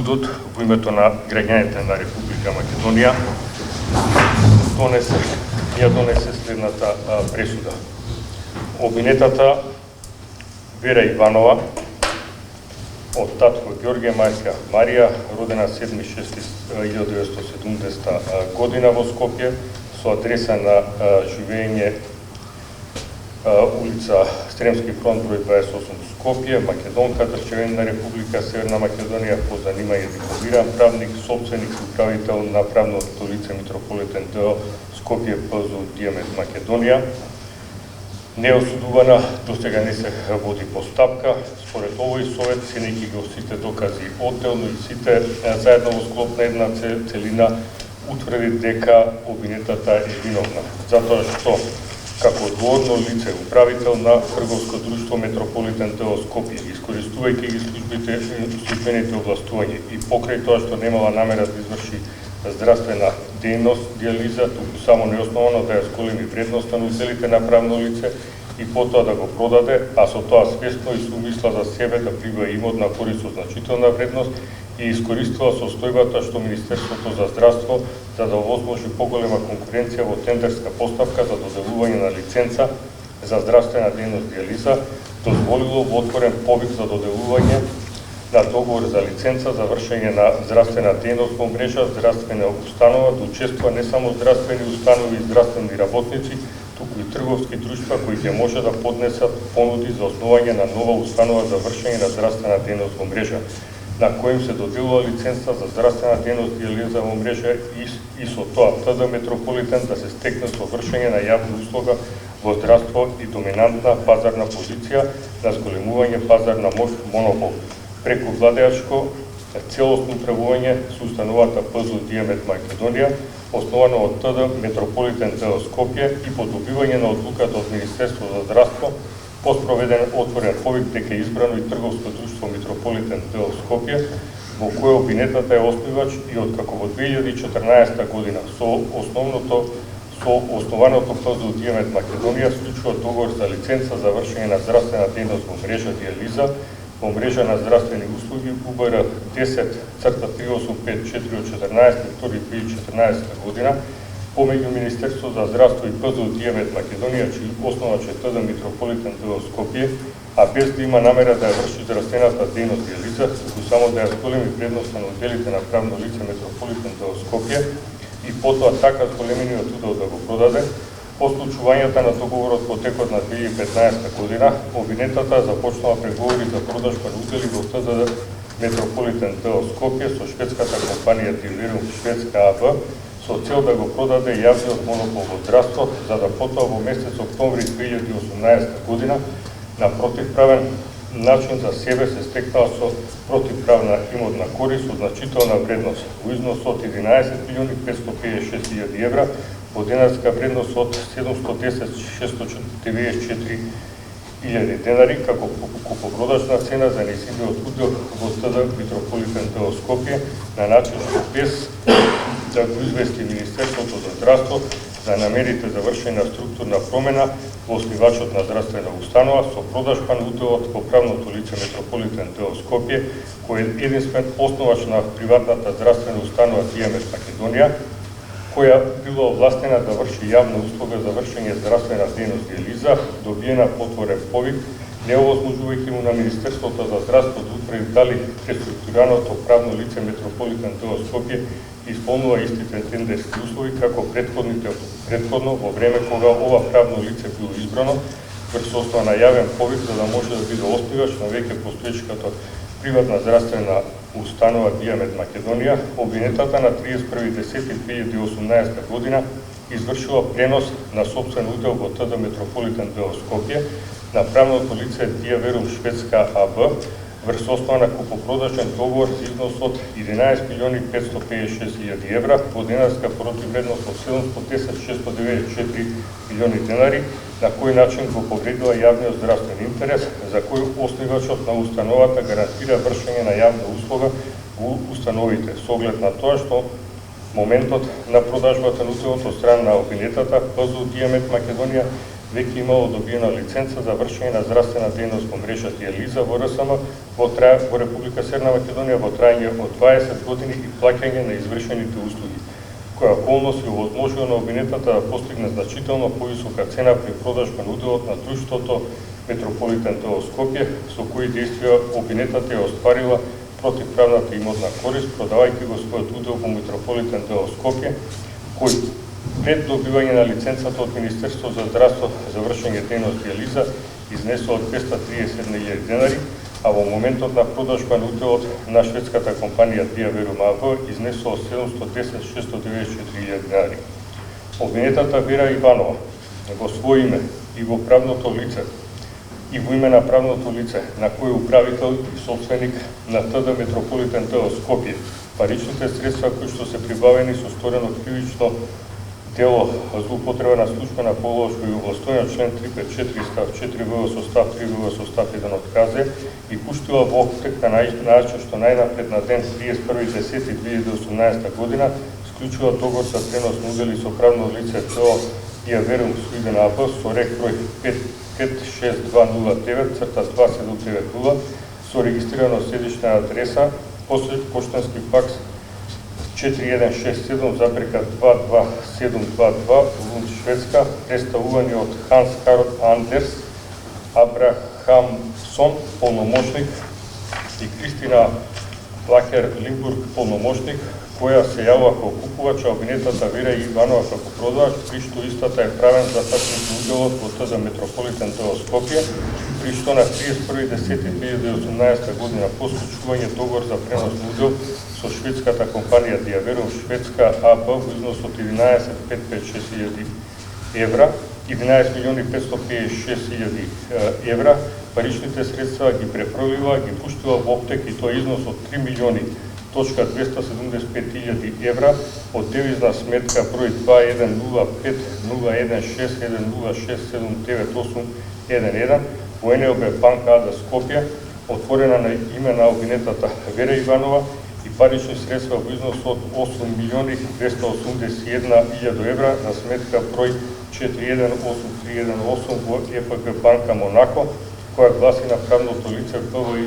судот во името на граѓаните на Република Македонија донесе следната пресуда. Обвинетата Вера Иванова од татко Ѓорѓе, мајка Марија, родена 7.6.1970 година во Скопје, со адреса на живење улица Стремски фронт број 28 Скопје, македонка, државјанин на Република Северна Македонија, по занимање дипломиран правник, собственик и управител на правното лице Митрополитен ДО Скопје ПЗУ Дијамет Македонија. Не е осудувана, досега не се води постапка. Според овој совет, ценејќи ги сите докази одделно и сите заедно во склоп на една целина, утврди дека обвинетата е виновна, затоа што како одговорно лице, управител на трговско друштво Метрополитен ДО Скопје, искористувајќи ги службените овластувања и покрај тоа што немала намера да изврши здравствена дејност, дијализа, туку само неосновано да ја зголеми вредноста на уделите на правно лице и потоа да го продаде, а со тоа свесно и сумисла за себе да прибава имот на корист со значителна вредност и искористила состојбата што Министерството за здравство за да овозможи поголема конкуренција во тендерска постапка за доделување на лиценца за здравствена дејност дијализа, дозволило во отворен повик за доделување на договор за лиценца за вршење на здравствена дејност во мрежа здравствена установа да учествува не само здравствени установи и здравствени работници, туку и трговски друштва кои ќе може да поднесат понуди за основање на нова установа за вршење на здравствена дејност во мрежа, на коим се доделува лиценца за здравствена дејност дијализа во мрежа и со тоа ТД Метрополитен да се стекне со вршење на јавна услуга во здравство и доминантна пазарна позиција на зголемување пазарна моќ монопол преку владеачко целосно управување со установата ПЗУ Дијамет Македонија, основано од ТД Метрополитен ДО Скопје и по добивање на одлуката од Министерство за здравство, по спроведен отворен повик дека е избрано и трговско друштво Митрополитен ДО Скопје, во кое обвинетата е основач и откако во 2014 година со основаното ПЗУ Дијамет Македонија склучува договор за лиценца за вршење на здравствена дејност во мрежа дијализа, во мрежа на здравствени услуги УБР 10-385-4 од 14.2.2014 година, помеѓу Министерство за здравство и ПЗУ Дијамет Македонија, чиј основач е ТД Митрополитен ДО Скопје, а без да има намера да ја врши здравствената дејност дијализа, туку само да ја зголеми вредноста на уделите на правно лице Метрополитен ДО Скопје и потоа така зголемениот удел да го продаде. По случувањата на договорот во текот на 2015 година, обвинетата започнала преговори за продажба на удели во ТД Метрополитен ДО Скопје со шведската компанија Дилерум Шведска АБ, со цел да го продаде јавниот монопол во здравство, за да потоа во месец октомври 2018 година на противправен начин за себе се стекнала со противправна имотна корист со значителна вредност во износ од 11.556.000 евра, во денарска вредност од 710.694.000 денари, како купопродажна цена за нејзиниот удел во ТД Митрополитен ДО Скопје, на начин што без да го извести Министерството за здравство за намерите за вршење на структурна промена во основачот на здравствена установа со продажба на уделот во правното лице Метрополитен ДО Скопје, кој е единствен основач на приватната здравствена установа Дијамет Македонија, која била овластена да врши јавна услуга за вршење здравствена дејност дијализа, добиена по отворен повик, не овозможувајќи му на Министерството за здравство да утврди дали преструктураното правно лице Метрополитен ДО Скопје исполнува истите тендерски услови како предходно во време кога ова правно лице било избрано врз основа на јавен повик за да може да биде основач на веќе постоечката приватна здравствена установа Дијамет Македонија. Обвинетата на 31.10.2018 година извршила пренос на собствен удел во ТД Метрополитен ДО Скопје на правното лице Дијаверум Шведска АБ врз основа на купопродажен договор за износ од 11.556.000 евра во денарска противвредност од 710.694 денари, на кој начин го повредила јавниот здравствен интерес, за кој основачот на установата гарантира вршење на јавна услуга во установите, со оглед на тоа што моментот на продажбата на уделот од страна на обвинетата ПЗУ Дијамет Македонија веќе имало добиена лиценца за вршење на здравствена дејност во мрежа дијализа во РСМ во Република Северна Македонија во трајање од 20 години и плаќање на извршените услуги, која околност ја овозможила на обвинетата да постигне значително повисока цена при продажба на уделот на друштвото Метрополитен ДО Скопје, со кои действија обвинетата ја остварила противправната имотна корист, продавајќи го својот удел во Метрополитен ДО Скопје, кој пред добивање на лиценцата од Министерство за здравство за вршење дејност дијализа изнесува 231.000 денари, а во моментот на продажба на уделот на шведската компанија Diaverum AB изнесува 710.694.000 денари. Обвинетата Вера Иванова во своје име и во правното лице и во име на правното лице на кој управител и собственик на ТД Метрополитен ДО Скопје, паричните средства кои што се прибавени со сторено кривично дело злоупотреба на службена положба и овластување член 354 став 4 ВВ со став 3 ВВ со став 1 од КЗ и пуштила во обтек на начин што најнапред на ден 31.10.2018 година склучува договор за пренос на удели со правно лице ТО Diaverum Sweden AB со рек број 56209/2790 со регистрирано седишна адреса, поштенски факс 4167/22722 Лунд, Шведска, представувани од Ханс Харод Андерс Абрахамсон, полномошник, и Кристина Плакер Лимбург, полномошник, која се јавува како купувач, а обвинетата Вера Иванова како продавач, при што истата е правен застапник на уделот во ТД Метрополитен ДО Скопје, при што на 31.10.2018 година по склучување договор за пренос на удел со шведската компанија Diaverum Шведска АБ во износ од 11.556.000 евра, 11.556.000 евра, паричните средства ги препролила, ги пуштила во обтек и тоа износ од 3.275.000 евра од девизна сметка број 2105-016-106798111 во НЛБ банка АД Скопје, отворена на име на обвинетата Вера Иванова, и парични средства во износ од 8.281.000 евра на сметка број 418318 во ЕФГ банка Монако, која гласи на правното лице ПВИ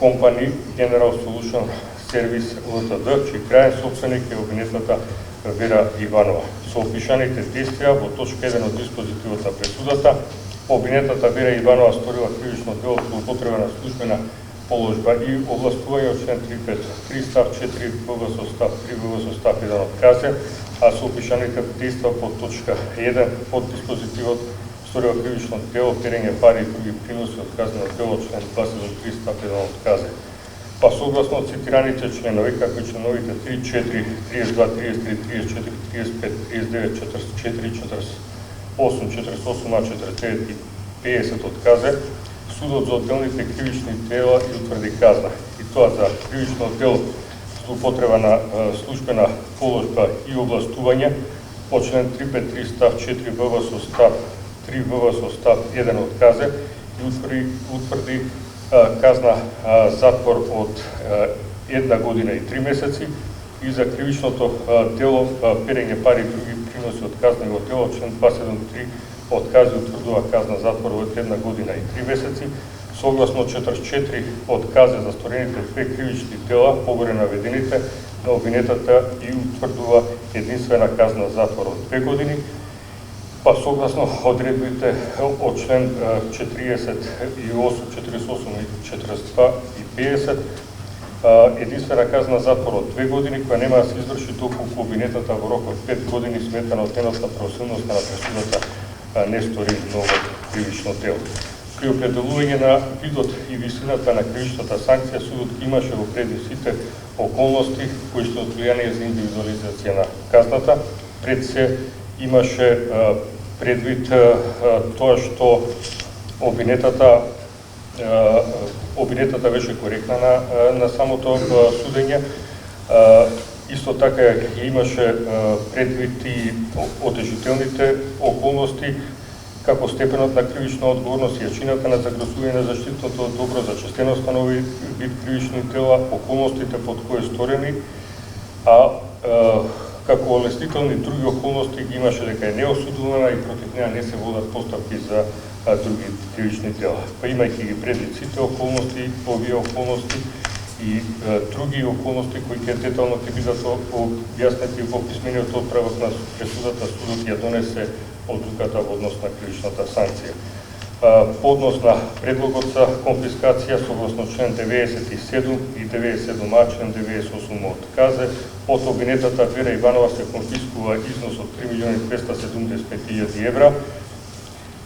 Company General Solution Service Ltd, чиј крајен собственик е обвинетата Вера Иванова. Со опишаните действија во точка 1 од диспозитивот на пресудата, обвинетата Вера Иванова сторила кривично дело злоупотреба на службена положба и овластување од член 353 став 4 ВВ со став 3 ВВ со став 1 од КЗ, а со опишаните действија по точка 1 од диспозитивот сторила кривично дело перење пари и други приноси од казнено дело член 23 став 1 од КЗ. Па согласно цитираните членови, како и членовите 34, 32, 33, 34, 35, 39, 44, 48, 48А, 49 и 50 од КЗ, судот за одделните кривични дела и утврди казна. И тоа за кривично дело злоупотреба на службена положба и овластување по член 353 став 4 ВВ со став 3 ВВ со став 1 од КЗ и утврди казна затвор од 1 година и 3 месеци и за кривичното дело перење пари и други приноси од казнено дело член 273 од КЗ утврдува казна затвор од 1 година и 3 месеци. Согласно 44 од КЗ за сторените две кривични дела, погоре наведените на обвинетата и утврдува единствена казна затвор од 2 години. Па согласно одредбите од член 48, 48 и 42 и 50, единствена казна затвор од 2 години, која нема да се изврши доколку обвинетата во рок од 5 години сметана од денот на правосудноста на пресудата не стори ново кривично дело. При определување на видот и висината на кривичната санкција, судот имаше во предвид сите околности кои што влијание за индивидуализација на казната. Пред се имаше предвид тоа што обвинетата беше коректна на самото судење. Исто така имаше предвид и отежителните околности, како степенот на кривична одговорност и јачината на загрозување на заштитното добро, зачестеноста на овој вид кривични дела, околностите под кои сторени, а како олеснителни други околности ги имаше дека е неосудувана и против неа не се водат постапки за други кривични дела. Па имајќи ги предвид сите околности, овие околности и други околности кои ќе детално ќе бидат објаснети во писмениот отправок на пресудата, судот ја донесе одлуката во однос на кривичната санкција. По однос на предлогот за конфискација согласно член 97 и 97а, член 98 од КАЗЕ, од обвинетата Вера Иванова се конфискува износ од 3.275.000 евра,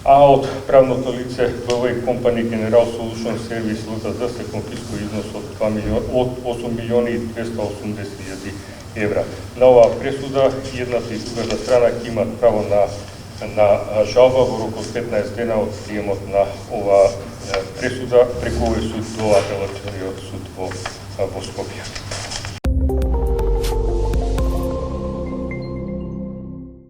а од правното лице БВ Company General Solution Service ЛТД се конфискува износ од 8.280.000 евра. На оваа пресуда едната и другата страна ќе имат право на жалба во рок од 15 дена од приемот на оваа пресуда преку овој суд до апелациониот суд во Скопје.